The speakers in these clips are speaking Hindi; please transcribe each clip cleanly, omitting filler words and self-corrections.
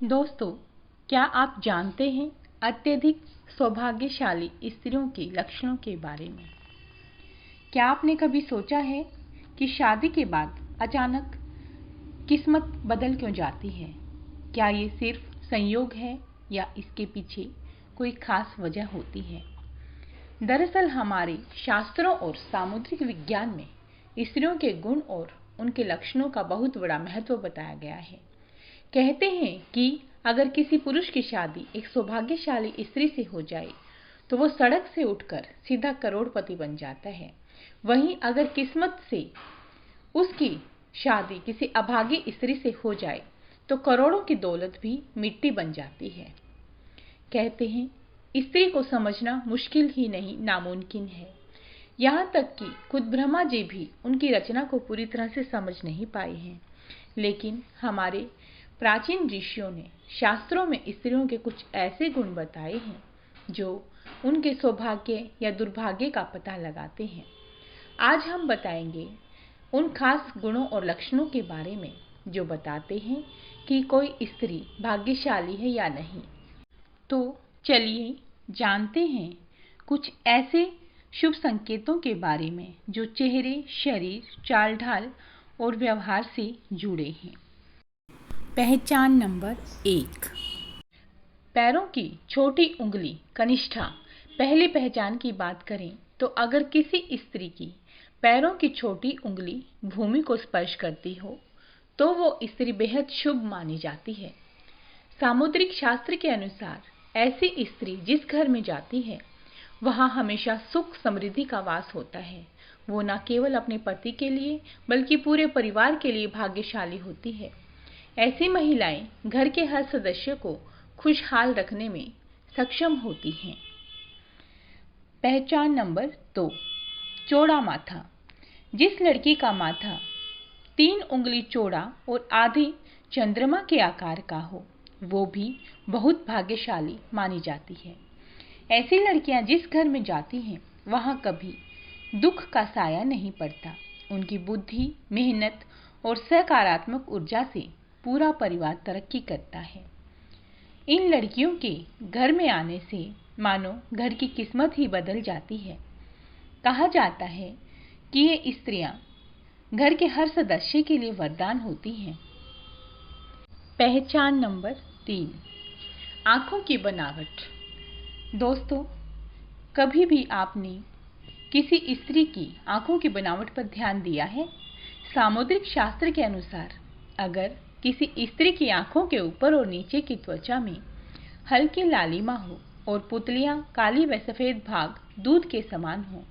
दोस्तों, क्या आप जानते हैं अत्यधिक सौभाग्यशाली स्त्रियों के लक्षणों के बारे में? क्या आपने कभी सोचा है कि शादी के बाद अचानक किस्मत बदल क्यों जाती है? क्या ये सिर्फ संयोग है या इसके पीछे कोई खास वजह होती है? दरअसल हमारे शास्त्रों और सामुद्रिक विज्ञान में स्त्रियों के गुण और उनके लक्षणों का बहुत बड़ा महत्व बताया गया है। कहते हैं कि अगर किसी पुरुष की शादी एक सौभाग्यशाली स्त्री से हो जाए तो वो सड़क से उठकर सीधा करोड़पति बन जाता है। वहीं अगर किस्मत से उसकी शादी किसी अभागी स्त्री से हो जाए तो करोड़ों की दौलत भी मिट्टी बन जाती है। कहते हैं स्त्री को समझना मुश्किल ही नहीं नामुमकिन है। यहाँ तक कि खुद ब्रह्मा जी भी उनकी रचना को पूरी तरह से समझ नहीं पाए हैं। लेकिन हमारे प्राचीन ऋषियों ने शास्त्रों में स्त्रियों के कुछ ऐसे गुण बताए हैं जो उनके सौभाग्य या दुर्भाग्य का पता लगाते हैं। आज हम बताएंगे उन खास गुणों और लक्षणों के बारे में जो बताते हैं कि कोई स्त्री भाग्यशाली है या नहीं। तो चलिए जानते हैं कुछ ऐसे शुभ संकेतों के बारे में जो चेहरे, शरीर, चाल ढाल और व्यवहार से जुड़े हैं। पहचान नंबर 1, पैरों की छोटी उंगली कनिष्ठा। पहली पहचान की बात करें तो अगर किसी स्त्री की पैरों की छोटी उंगली भूमि को स्पर्श करती हो तो वो स्त्री बेहद शुभ मानी जाती है। सामुद्रिक शास्त्र के अनुसार ऐसी स्त्री जिस घर में जाती है वहां हमेशा सुख समृद्धि का वास होता है। वो न केवल अपने पति के लिए बल्कि पूरे परिवार के लिए भाग्यशाली होती है। ऐसी महिलाएं घर के हर सदस्य को खुशहाल रखने में सक्षम होती हैं। पहचान नंबर 2, चौड़ा माथा। जिस लड़की का माथा 3 उंगली चौड़ा और आधे चंद्रमा के आकार का हो वो भी बहुत भाग्यशाली मानी जाती है। ऐसी लड़कियां जिस घर में जाती हैं वहां कभी दुख का साया नहीं पड़ता। उनकी बुद्धि, मेहनत और सकारात्मक ऊर्जा से पूरा परिवार तरक्की करता है। इन लड़कियों के घर में आने से मानो घर की किस्मत ही बदल जाती है। कहा जाता है कि ये स्त्रियां घर के हर सदस्य के लिए वरदान होती हैं। पहचान नंबर 3, आंखों की बनावट। दोस्तों, कभी भी आपने किसी स्त्री की आंखों की बनावट पर ध्यान दिया है? सामुद्रिक शास्त्र के अनुसार अगर किसी स्त्री की आंखों के ऊपर और नीचे की त्वचा में हल्की लालिमा हो और पुतलियां काली व सफेद भाग दूध के समान हो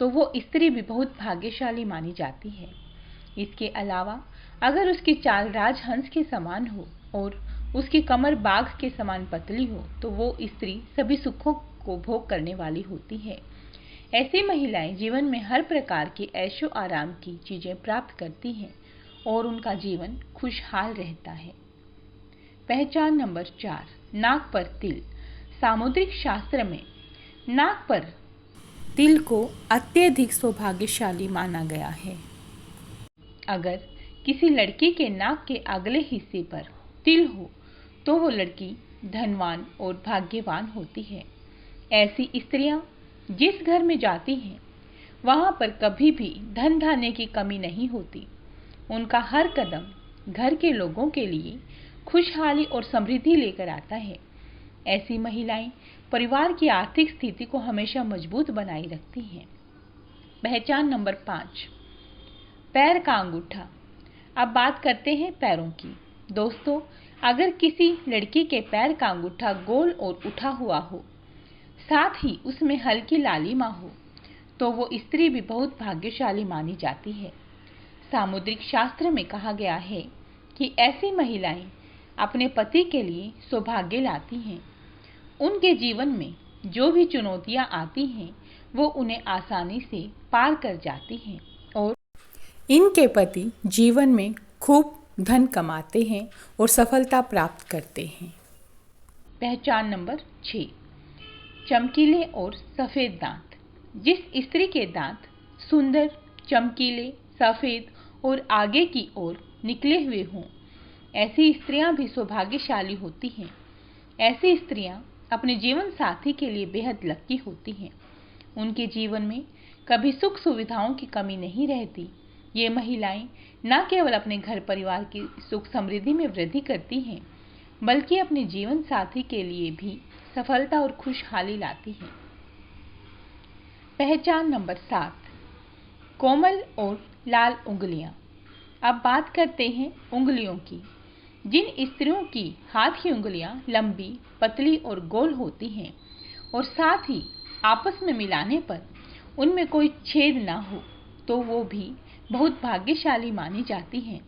तो वो स्त्री भी बहुत भाग्यशाली मानी जाती है। इसके अलावा अगर उसकी चाल राजहंस के समान हो और उसकी कमर बाघ के समान पतली हो तो वो स्त्री सभी सुखों को भोग करने वाली होती है। ऐसी महिलाएं जीवन में हर प्रकार के ऐशो आराम की चीजें प्राप्त करती हैं और उनका जीवन खुशहाल रहता है। पहचान नंबर 4, नाक पर तिल। सामुद्रिक शास्त्र में नाक पर तिल को अत्यधिक सौभाग्यशाली माना गया है। अगर किसी लड़की के नाक के अगले हिस्से पर तिल हो तो वो लड़की धनवान और भाग्यवान होती है। ऐसी स्त्रियां जिस घर में जाती हैं वहां पर कभी भी धन धान्य की कमी नहीं होती। उनका हर कदम घर के लोगों के लिए खुशहाली और समृद्धि लेकर आता है। ऐसी महिलाएं परिवार की आर्थिक स्थिति को हमेशा मजबूत बनाए रखती हैं। पहचान नंबर 5, पैर का अंगूठा। अब बात करते हैं पैरों की। दोस्तों, अगर किसी लड़की के पैर का अंगूठा गोल और उठा हुआ हो साथ ही उसमें हल्की लालिमा हो तो वो स्त्री भी बहुत भाग्यशाली मानी जाती है। सामुद्रिक शास्त्र में कहा गया है कि ऐसी महिलाएं अपने पति के लिए सौभाग्य लाती हैं। उनके जीवन में जो भी चुनौतियां आती हैं वो उन्हें आसानी से पार कर जाती हैं और इनके पति जीवन में खूब धन कमाते हैं और सफलता प्राप्त करते हैं। पहचान नंबर 6, चमकीले और सफेद दांत। जिस स्त्री के दांत सुंदर, चमकीले, सफेद और आगे की ओर निकले हुए हों ऐसी स्त्रियां भी सौभाग्यशाली होती हैं। ऐसी स्त्रियां अपने जीवन साथी के लिए बेहद लकी होती हैं। उनके जीवन में कभी सुख सुविधाओं की कमी नहीं रहती। ये महिलाएं न केवल अपने घर परिवार की सुख समृद्धि में वृद्धि करती हैं, बल्कि अपने जीवन साथी के लिए भी सफलता और खुशहाली लाती हैं। पहचान नंबर 7, कोमल और लाल उंगलियां। अब बात करते हैं उंगलियों की। जिन स्त्रियों की हाथ की उंगलियां लंबी, पतली और गोल होती हैं और साथ ही आपस में मिलाने पर उनमें कोई छेद ना हो, तो वो भी बहुत भाग्यशाली मानी जाती हैं।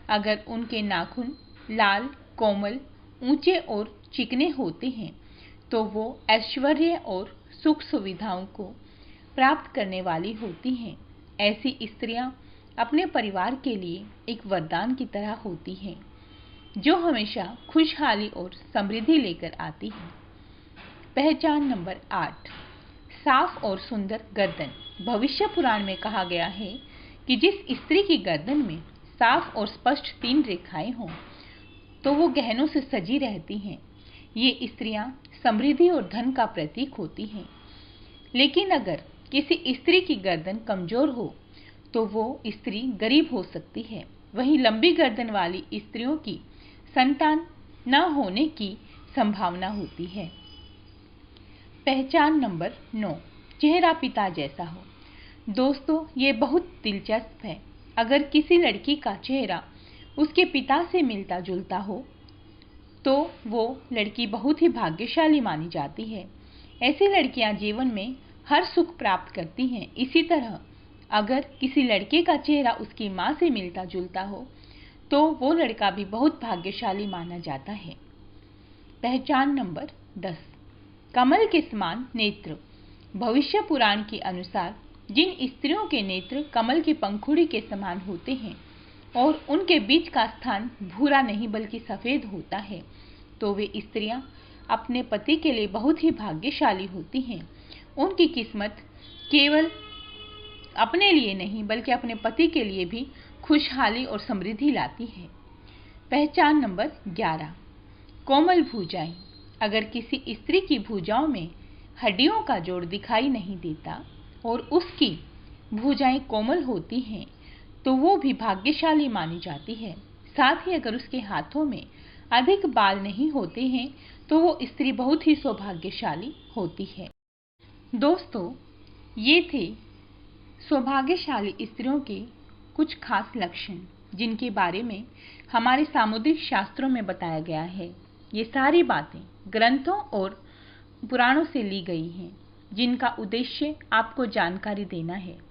अगर उनके नाखून लाल, कोमल, ऊंचे और चिकने होते हैं, तो वो ऐश्वर्य और सुख सुविधाओं को प्राप्त करने वाली होती हैं। ऐसी स्त्रियां अपने परिवार के लिए एक वरदान की तरह होती हैं, जो हमेशा खुशहाली और समृद्धि लेकर आती है। पहचान नंबर 8, साफ और सुंदर गर्दन। भविष्य पुराण में कहा गया है कि जिस स्त्री की गर्दन में साफ और स्पष्ट 3 रेखाएं हों, तो वो गहनों से सजी रहती हैं। ये स्त्रियां समृद्धि और धन का प्रतीक होती हैं। लेकिन अगर किसी स्त्री की गर्दन कमजोर हो, तो वो स्त्री गरीब हो सकती है। वहीं लंबी गर्दन वाली स्त्रियों की संतान न होने की संभावना होती है। पहचान नंबर 9, चेहरा पिता जैसा हो। दोस्तों, ये बहुत दिलचस्प है। अगर किसी लड़की का चेहरा उसके पिता से मिलता जुलता हो, तो वो लड़की बहुत ही भाग्यशाली मानी जाती है। ऐसी लड़कियां जीवन में हर सुख प्राप्त करती हैं। इसी तरह अगर किसी लड़के का चेहरा उसकी माँ से मिलता जुलता हो, तो वो लड़का भी बहुत भाग्यशाली माना जाता है। पहचान नंबर 10, कमल के समान नेत्र। भविष्य पुराण के अनुसार जिन स्त्रियों के नेत्र कमल की पंखुड़ी के समान होते हैं और उनके बीच का स्थान भूरा नहीं बल्कि सफेद होता है, तो वे स्त्रियां अपने पति के लिए बहुत ही भाग्यशाली होती हैं। उनकी किस्मत केवल अपने लिए नहीं बल्कि अपने पति के लिए भी खुशहाली और समृद्धि लाती है। पहचान नंबर 11, कोमल भुजाएं। अगर किसी स्त्री की भुजाओं में हड्डियों का जोड़ दिखाई नहीं देता और उसकी भुजाएं कोमल होती हैं, तो वो भी भाग्यशाली मानी जाती है। साथ ही अगर उसके हाथों में अधिक बाल नहीं होते हैं, तो वो स्त्री बहुत ही सौभाग्यशाली होती है। दोस्तों, ये थे सौभाग्यशाली स्त्रियों के कुछ खास लक्षण, जिनके बारे में हमारे सामुद्रिक शास्त्रों में बताया गया है। ये सारी बातें ग्रंथों और पुराणों से ली गई हैं, जिनका उद्देश्य आपको जानकारी देना है।